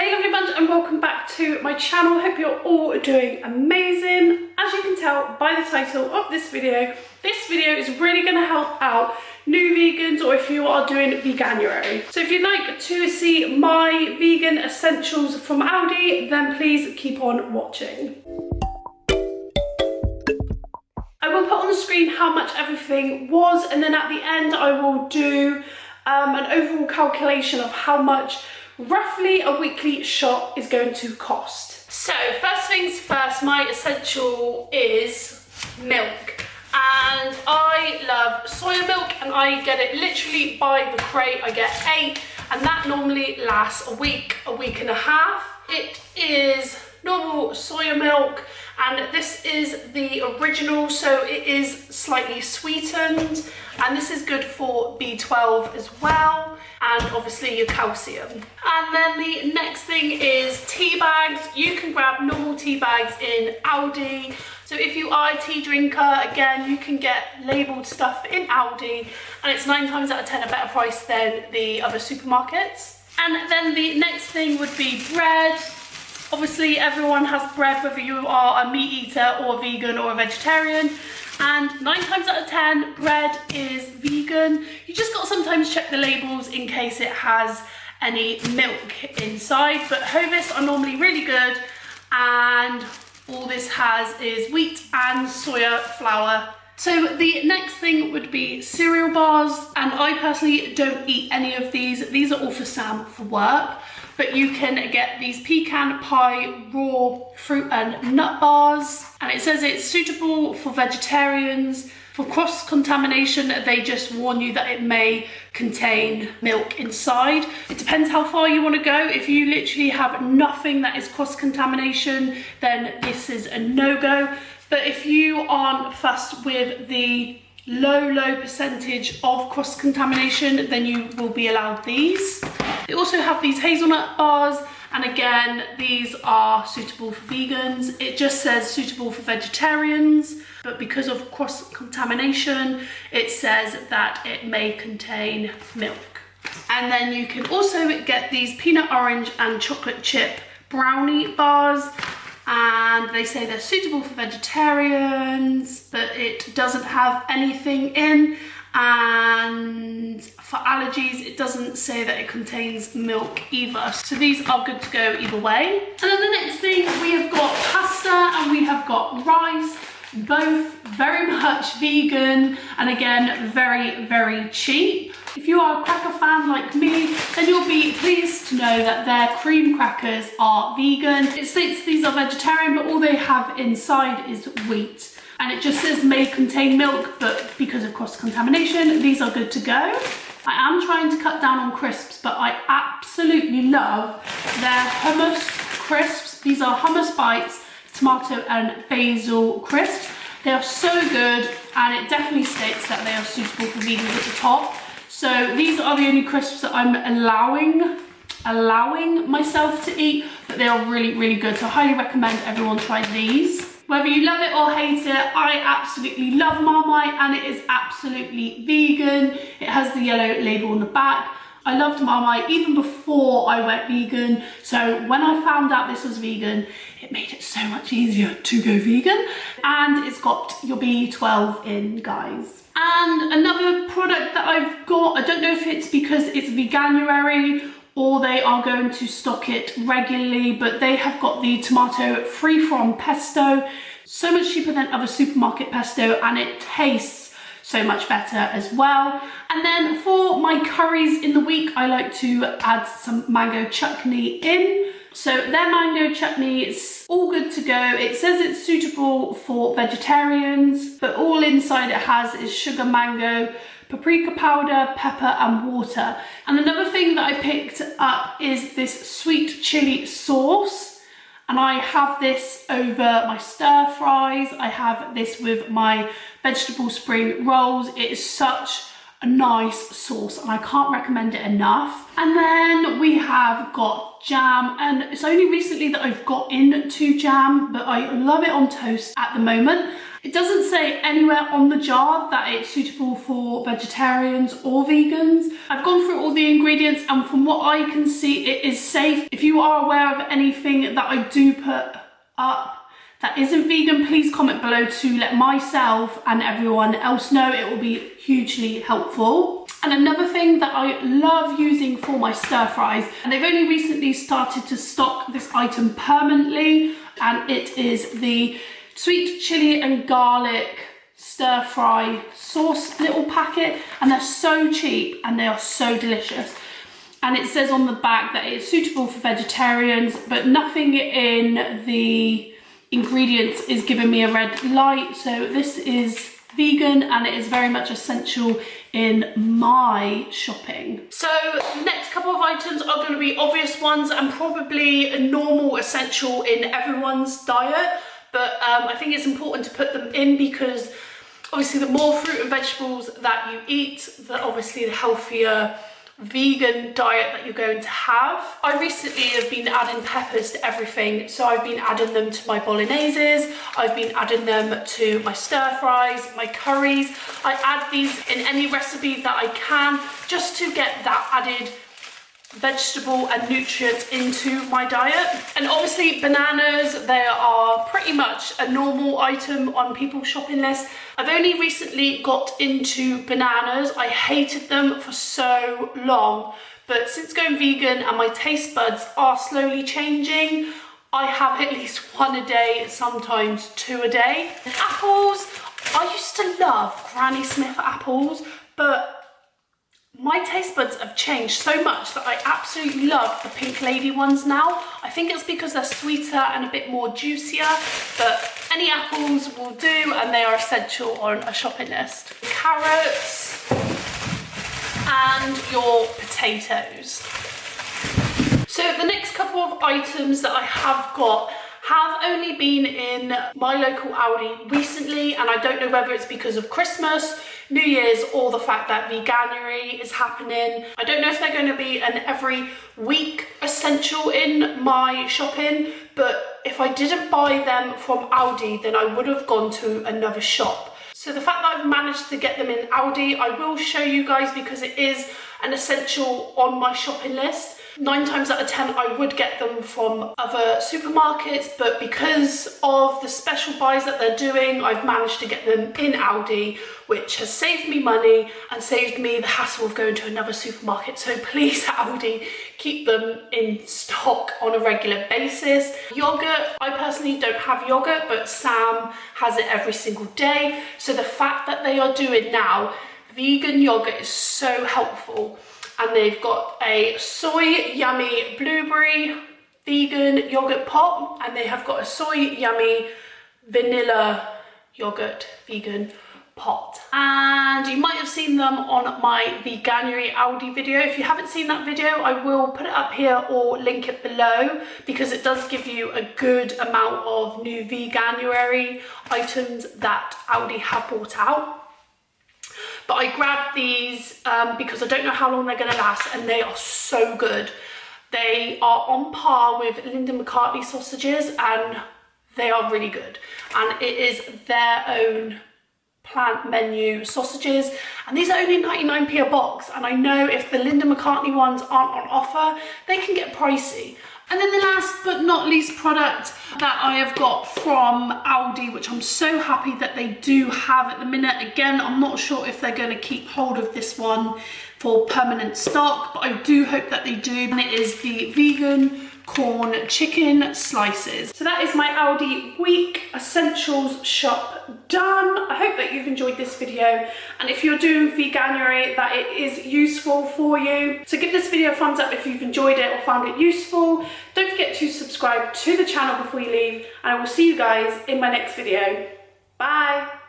Hey lovely bunch, and welcome back to my channel. Hope you're all doing amazing. As you can tell by the title of this video is really going to help out new vegans, or if you are doing Veganuary. So if you'd like to see my vegan essentials from Aldi, then please keep on watching. I will put on the screen how much everything was, and then at the end I will do an overall calculation of how much roughly a weekly shop is going to cost. So first things first, my essential is milk, and I love soya milk, and I get it literally by the crate. I get 8, and that normally lasts a week and a half. It is normal soya milk, and this is the original, so it is slightly sweetened, and this is good for B12 as well, and obviously your calcium. And then the next thing is tea bags. You can grab normal tea bags in Aldi. So if you are a tea drinker, again, you can get labelled stuff in Aldi, and it's 9 times out of 10 a better price than the other supermarkets. And then the next thing would be bread. Obviously everyone has bread, whether you are a meat eater or a vegan or a vegetarian, and 9 times out of 10 bread is vegan. You just got to sometimes check the labels in case it has any milk inside, but Hovis are normally really good, and all this has is wheat and soya flour. So the next thing would be cereal bars, and I personally don't eat any of these. These are all for Sam for work. But you can get these pecan pie raw fruit and nut bars, and it says it's suitable for vegetarians. For cross-contamination, they just warn you that it may contain milk inside. It depends how far you want to go. If you literally have nothing that is cross-contamination, then this is a no-go. But if you aren't fussed with the low percentage of cross-contamination, then you will be allowed these. They also have these hazelnut bars, and again, these are suitable for vegans. It just says suitable for vegetarians, but because of cross-contamination, it says that it may contain milk. And then you can also get these peanut orange and chocolate chip brownie bars, and they say they're suitable for vegetarians, but it doesn't have anything in, and for allergies it doesn't say that it contains milk either, so these are good to go either way. And then the next thing, we have got pasta and we have got rice, both very much vegan, and again very cheap. If you are a cracker fan like me, then you'll be pleased to know that their cream crackers are vegan. It states these are vegetarian, but all they have inside is wheat. And it just says may contain milk, but because of cross-contamination, these are good to go. I am trying to cut down on crisps, but I absolutely love their hummus crisps. These are hummus bites, tomato and basil crisps. They are so good, and it definitely states that they are suitable for vegans at the top. So these are the only crisps that I'm allowing myself to eat, but they are really good. So I highly recommend everyone try these. Whether you love it or hate it, I absolutely love Marmite, and it is absolutely vegan. It has the yellow label on the back. I loved Marmite even before I went vegan, so when I found out this was vegan, it made it so much easier to go vegan. And it's got your B12 in, guys. And another product that I've got, I don't know if it's because it's Veganuary or they are going to stock it regularly, but they have got the tomato free from pesto. So much cheaper than other supermarket pesto, and it tastes so much better as well. And then for my curries in the week, I like to add some mango chutney in. So their mango chutney is all good to go. It says it's suitable for vegetarians, but all inside it has is sugar, mango, paprika powder, pepper and water. And another thing that I picked up is this sweet chili sauce, and I have this over my stir fries. I have this with my vegetable spring rolls. It is such a nice sauce, and I can't recommend it enough. And then we have got jam, and it's only recently that I've got into jam, but I love it on toast at the moment. It doesn't say anywhere on the jar that it's suitable for vegetarians or vegans. I've gone through all the ingredients, and from what I can see, it is safe. If you are aware of anything that I do put up that isn't vegan, please comment below to let myself and everyone else know. It will be hugely helpful. And another thing that I love using for my stir fries, and they've only recently started to stock this item permanently, and it is the sweet chili and garlic stir fry sauce little packet, and they're so cheap and they are so delicious. And it says on the back that it's suitable for vegetarians, but nothing in the ingredients is giving me a red light, so this is vegan and it is very much essential in my shopping. So the next couple of items are going to be obvious ones and probably a normal essential in everyone's diet, but I think it's important to put them in because obviously the more fruit and vegetables that you eat, the healthier vegan diet that you're going to have. I recently have been adding peppers to everything, so I've been adding them to my bologneses, I've been adding them to my stir fries, my curries. I add these in any recipe that I can just to get that added vegetable and nutrients into my diet. And obviously bananas, they are pretty much a normal item on people's shopping list. I've only recently got into bananas. I hated them for so long, but since going vegan and my taste buds are slowly changing, I have at least one a day, sometimes two a day. Apples, I used to love Granny Smith apples, but my taste buds have changed so much that I absolutely love the Pink Lady ones now. I think it's because they're sweeter and a bit more juicier, but any apples will do and they are essential on a shopping list. Carrots and your potatoes. So the next couple of items that I have got have only been in my local Aldi recently, and I don't know whether it's because of Christmas, New Year's, or the fact that Veganuary is happening. I don't know if they're going to be an every week essential in my shopping, but if I didn't buy them from Aldi, then I would have gone to another shop. So the fact that I've managed to get them in Aldi, I will show you guys because it is an essential on my shopping list. 9 times out of 10 I would get them from other supermarkets, but because of the special buys that they're doing, I've managed to get them in Aldi, which has saved me money and saved me the hassle of going to another supermarket. So please, Aldi, keep them in stock on a regular basis. Yogurt, I personally don't have yogurt, but Sam has it every single day. So the fact that they are doing now vegan yogurt is so helpful. And they've got a soy yummy blueberry vegan yogurt pot, and they have got a soy yummy vanilla yogurt vegan pot. And you might have seen them on my Veganuary Aldi video. If you haven't seen that video, I will put it up here or link it below because it does give you a good amount of new Veganuary items that Aldi have brought out. But I grabbed these because I don't know how long they're going to last, and they are so good. They are on par with Linda McCartney sausages, and they are really good. And it is their own plant menu sausages, and these are only 99p a box. And I know if the Linda McCartney ones aren't on offer, they can get pricey. And then the last but not least product that I have got from Aldi, which I'm so happy that they do have at the minute. Again, I'm not sure if they're going to keep hold of this one for permanent stock, but I do hope that they do. And it is the vegan corn chicken slices. So that is my Aldi week essentials shop done. I hope that you've enjoyed this video, and if you're doing Veganuary, that it is useful for you. So give this video a thumbs up if you've enjoyed it or found it useful. Don't forget to subscribe to the channel before you leave, and I will see you guys in my next video. Bye.